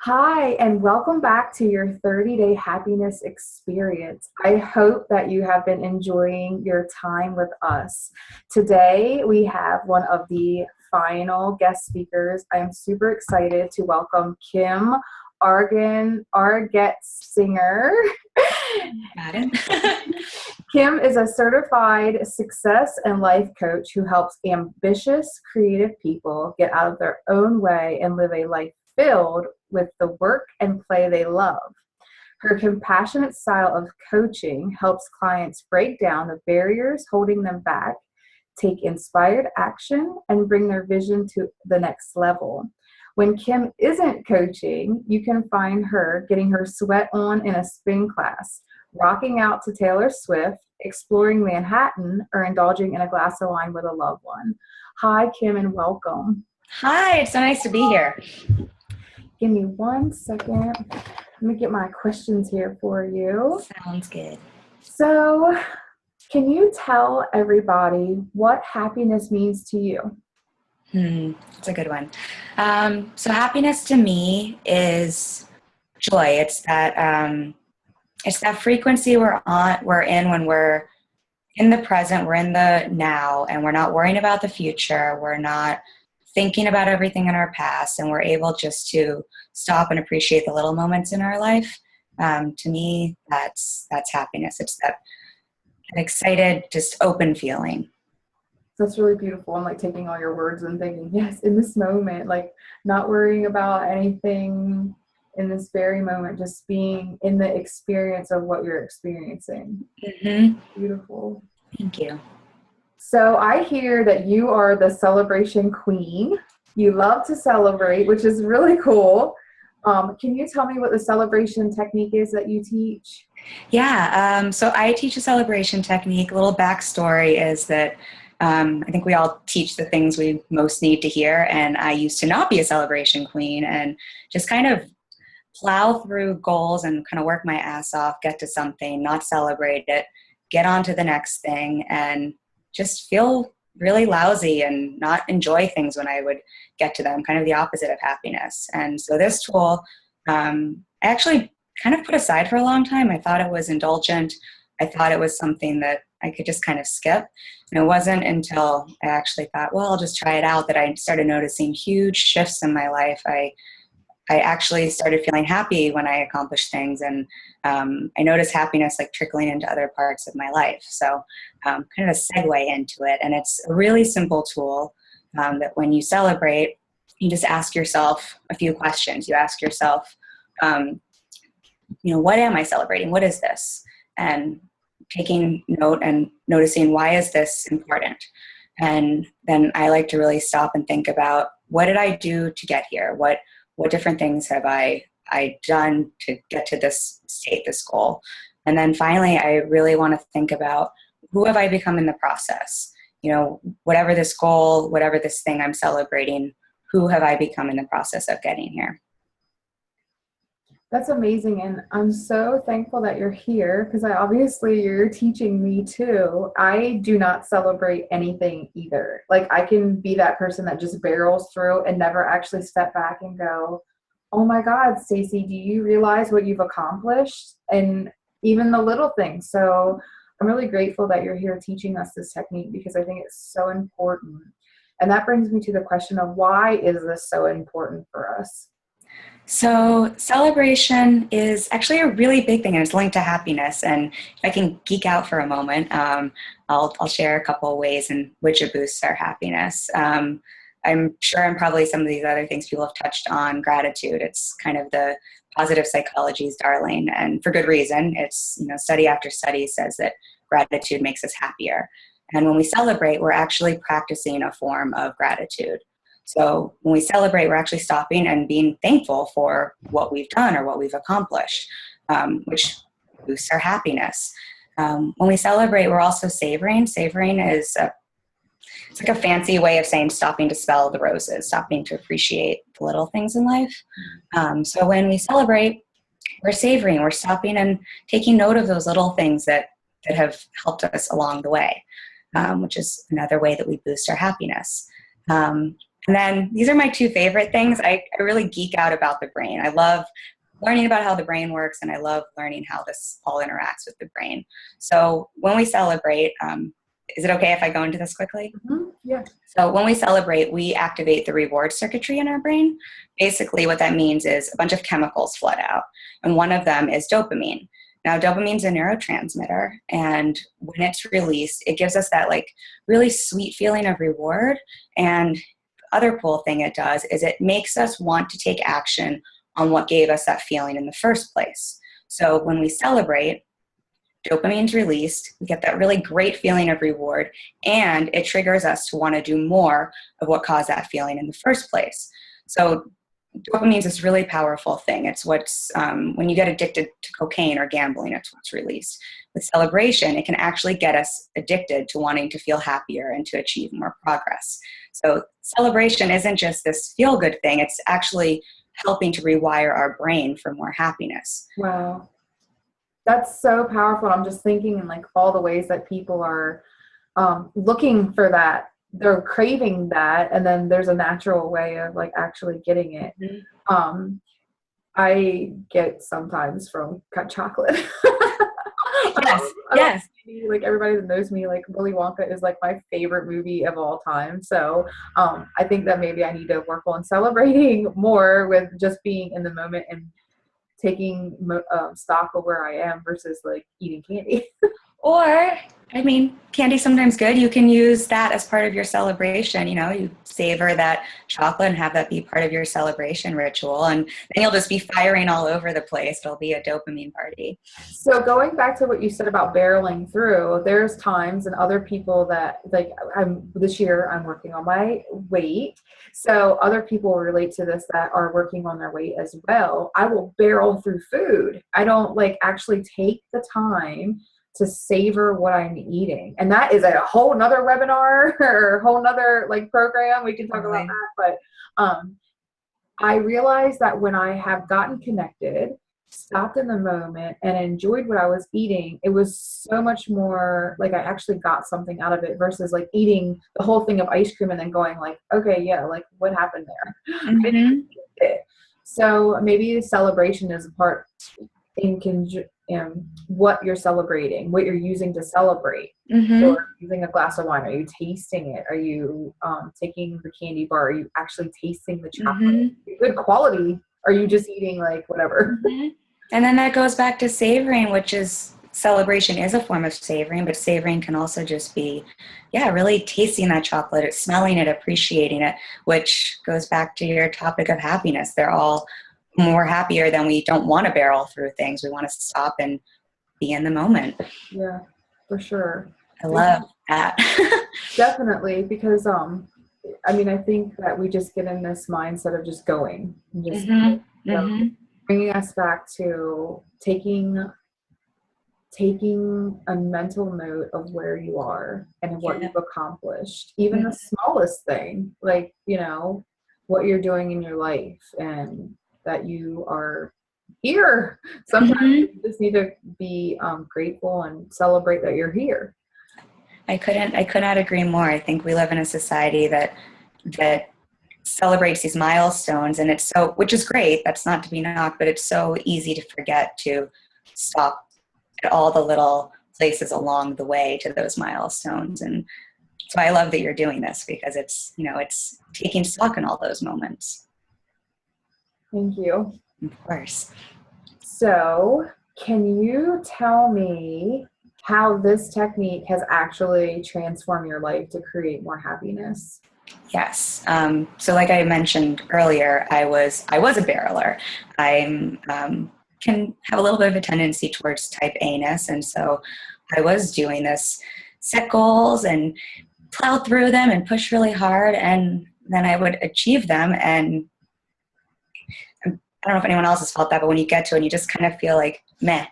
Hi, and welcome back to your 30-day happiness experience. I hope that you have been enjoying your time with us. Today, we have one of the final guest speakers. I am super excited to welcome Kim Argetsinger. Got it. Kim is a certified success and life coach who helps ambitious, creative people get out of their own way and live a life filled with the work and play they love. Her compassionate style of coaching helps clients break down the barriers holding them back, take inspired action, and bring their vision to the next level. When Kim isn't coaching, you can find her getting her sweat on in a spin class, rocking out to Taylor Swift, exploring Manhattan, or indulging in a glass of wine with a loved one. Hi, Kim, and welcome. Hi, it's so nice to be here. Give me 1 second. Let me get my questions here for you. Sounds good. So, can you tell everybody what happiness means to you? That's a good one. So happiness to me is joy. It's that frequency we're in when we're in the present, we're in the now, and we're not worrying about the future. We're not thinking about everything in our past, and we're able just to stop and appreciate the little moments in our life. To me, that's happiness. It's that excited, just open feeling. That's really beautiful. I'm like taking all your words and thinking, yes, in this moment, like not worrying about anything in this very moment, just being in the experience of what you're experiencing. Mm-hmm. Beautiful. Thank you. So I hear that you are the celebration queen. You love to celebrate, which is really cool. Can you tell me what the celebration technique is that you teach? Yeah, so I teach a celebration technique. A little backstory is that I think we all teach the things we most need to hear, and I used to not be a celebration queen and just kind of plow through goals and kind of work my ass off, get to something, not celebrate it, get on to the next thing, and just feel really lousy and not enjoy things when I would get to them, kind of the opposite of happiness. And so this tool, I actually kind of put aside for a long time. I thought it was indulgent. I thought it was something that I could just kind of skip. And it wasn't until I actually thought, well, I'll just try it out, that I started noticing huge shifts in my life. I actually started feeling happy when I accomplished things, and I noticed happiness like trickling into other parts of my life. So kind of a segue into it. And it's a really simple tool that when you celebrate, you just ask yourself a few questions. You ask yourself, what am I celebrating? What is this? And taking note and noticing, why is this important? And then I like to really stop and think about, what did I do to get here? What different things have I done to get to this state, this goal? And then finally, I really want to think about, who have I become in the process? Whatever this goal, whatever this thing I'm celebrating, who have I become in the process of getting here? That's amazing. And I'm so thankful that you're here, because obviously you're teaching me too. I do not celebrate anything either. Like I can be that person that just barrels through and never actually step back and go, oh my God, Stacey, do you realize what you've accomplished? And even the little things. So I'm really grateful that you're here teaching us this technique, because I think it's so important. And that brings me to the question of, why is this so important for us? So celebration is actually a really big thing, and it's linked to happiness. And if I can geek out for a moment, I'll share a couple of ways in which it boosts our happiness. I'm sure, and probably some of these other things people have touched on, gratitude. It's kind of the positive psychology's darling, and for good reason. It's, study after study says that gratitude makes us happier. And when we celebrate, we're actually practicing a form of gratitude. So when we celebrate, we're actually stopping and being thankful for what we've done or what we've accomplished, which boosts our happiness. When we celebrate, we're also savoring. Savoring is it's like a fancy way of saying stopping to smell the roses, stopping to appreciate the little things in life. So when we celebrate, we're savoring, we're stopping and taking note of those little things that have helped us along the way, which is another way that we boost our happiness. And then these are my two favorite things. I really geek out about the brain. I love learning about how the brain works, and I love learning how this all interacts with the brain. So when we celebrate, is it okay if I go into this quickly? Yeah. So when we celebrate, we activate the reward circuitry in our brain. Basically, what that means is a bunch of chemicals flood out, and one of them is dopamine. Now, dopamine is a neurotransmitter, and when it's released, it gives us that like really sweet feeling of reward. And the other cool thing it does is it makes us want to take action on what gave us that feeling in the first place. So when we celebrate, dopamine's released, we get that really great feeling of reward, and it triggers us to want to do more of what caused that feeling in the first place. So dopamine is this really powerful thing. It's what's, when you get addicted to cocaine or gambling, it's what's released. With celebration, it can actually get us addicted to wanting to feel happier and to achieve more progress. So celebration isn't just this feel-good thing, it's actually helping to rewire our brain for more happiness. Wow. That's so powerful. I'm just thinking in like all the ways that people are looking for that. They're craving that, and then there's a natural way of like actually getting it. Mm-hmm. I get sometimes from cut chocolate. Yes. Like everybody that knows me, like Willy Wonka is like my favorite movie of all time. So I think that maybe I need to work on celebrating more with just being in the moment and taking stock of where I am versus like eating candy. Or, I mean, candy's sometimes good. You can use that as part of your celebration. You know, you savor that chocolate and have that be part of your celebration ritual. And then you'll just be firing all over the place. It'll be a dopamine party. So going back to what you said about barreling through, there's times and other people that like this year I'm working on my weight. So other people relate to this that are working on their weight as well. I will barrel through food. I don't like actually take the time to savor what I'm eating. And that is a whole nother webinar or a whole nother like program. We can talk about that. But I realized that when I have gotten connected, stopped in the moment and enjoyed what I was eating, it was so much more like I actually got something out of it versus like eating the whole thing of ice cream and then going like, okay, yeah, like what happened there? Mm-hmm. I didn't eat it. So maybe the celebration is a part in what you're celebrating, what you're using to celebrate. Mm-hmm. Or using a glass of wine. Are you tasting it? Are you taking the candy bar? Are you actually tasting the chocolate? Mm-hmm. Good quality? Are you just eating like whatever? Mm-hmm. And then that goes back to savoring, which is celebration is a form of savoring, but savoring can also just be, really tasting that chocolate, smelling it, appreciating it, which goes back to your topic of happiness. They're all more happier than we don't want to barrel through things. We want to stop and be in the moment. Yeah, for sure. I love that. Definitely, because I mean, I think that we just get in this mindset of just going, and just bringing us back to taking a mental note of where you are and what you've accomplished, even the smallest thing, like what you're doing in your life and that you are here. Sometimes you just need to be grateful and celebrate that you're here. I could not agree more. I think we live in a society that celebrates these milestones, and it's so, which is great. That's not to be knocked, but it's so easy to forget to stop at all the little places along the way to those milestones. And so I love that you're doing this because it's, it's taking stock in all those moments. Thank you. Of course. So can you tell me how this technique has actually transformed your life to create more happiness? Yes. So like I mentioned earlier, I was a barreler. I can have a little bit of a tendency towards type A-ness. And so I was doing this, set goals and plow through them and push really hard. And then I would achieve them. And I don't know if anyone else has felt that, but when you get to it, and you just kind of feel like, meh,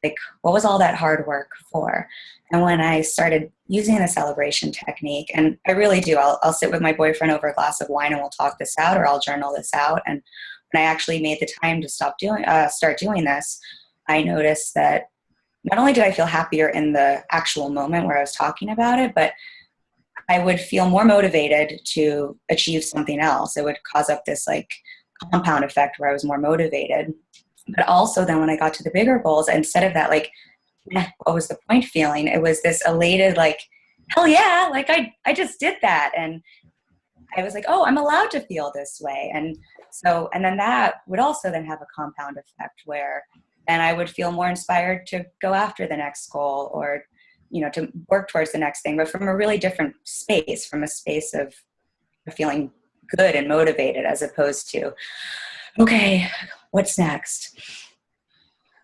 like what was all that hard work for? And when I started using the celebration technique, and I really do, I'll sit with my boyfriend over a glass of wine and we'll talk this out, or I'll journal this out. And when I actually made the time to start doing this, I noticed that not only did I feel happier in the actual moment where I was talking about it, but I would feel more motivated to achieve something else. It would cause up this like compound effect where I was more motivated. But also then when I got to the bigger goals, instead of that like, what was the point feeling, it was this elated like, hell yeah, like I just did that. And I was like, oh, I'm allowed to feel this way. And then that would also then have a compound effect where then I would feel more inspired to go after the next goal, or, to work towards the next thing, but from a really different space, from a space of feeling good and motivated, as opposed to, okay, what's next?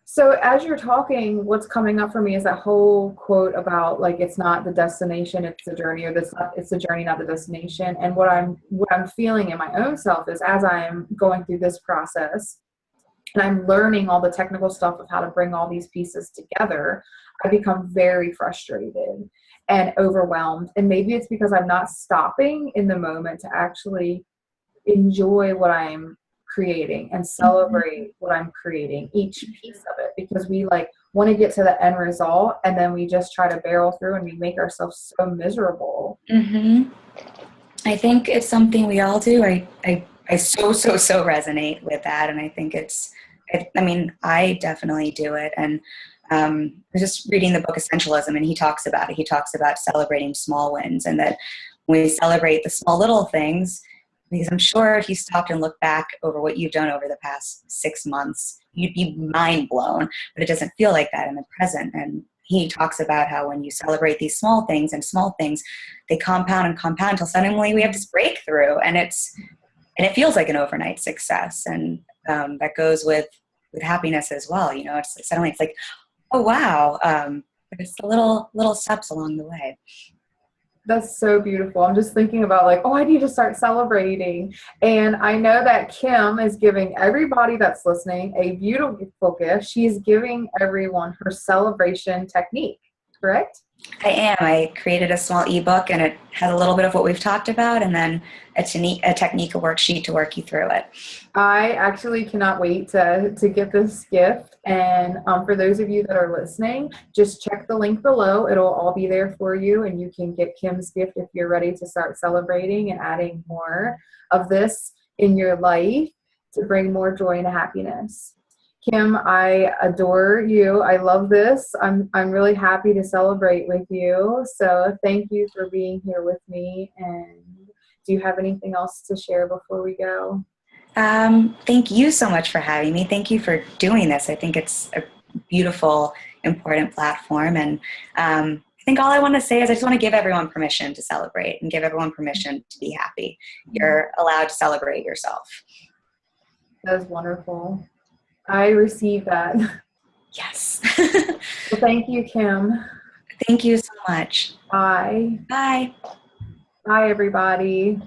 So as you're talking, what's coming up for me is that whole quote about like, it's not the destination, it's the journey, or it's the journey, not the destination. And what I'm feeling in my own self is, as I'm going through this process and I'm learning all the technical stuff of how to bring all these pieces together, I become very frustrated and overwhelmed. And maybe it's because I'm not stopping in the moment to actually enjoy what I'm creating and celebrate what I'm creating, each piece of it, because we like want to get to the end result and then we just try to barrel through and we make ourselves so miserable. I think it's something we all do. I so resonate with that. And I think I definitely do it. And I was just reading the book Essentialism, and he talks about it. He talks about celebrating small wins, and that when we celebrate the small little things, because I'm sure if you stopped and looked back over what you've done over the past 6 months, you'd be mind blown, but it doesn't feel like that in the present. And he talks about how when you celebrate these small things, they compound and compound until suddenly we have this breakthrough, and it feels like an overnight success. And that goes with happiness as well. It's like, oh wow, but it's the little steps along the way. That's so beautiful. I'm just thinking about like, oh, I need to start celebrating. And I know that Kim is giving everybody that's listening a beautiful gift. She's giving everyone her celebration technique, correct? I am. I created a small ebook, and it has a little bit of what we've talked about, and then a technique, a worksheet to work you through it. I actually cannot wait to get this gift. And for those of you that are listening, just check the link below. It'll all be there for you, and you can get Kim's gift if you're ready to start celebrating and adding more of this in your life to bring more joy and happiness. Kim, I adore you. I love this. I'm really happy to celebrate with you. So thank you for being here with me. And do you have anything else to share before we go? Thank you so much for having me. Thank you for doing this. I think it's a beautiful, important platform. And I think all I want to say is I just want to give everyone permission to celebrate and give everyone permission to be happy. You're allowed to celebrate yourself. That is wonderful. I receive that. Yes. Well, thank you, Kim. Thank you so much. Bye. Bye. Bye, everybody.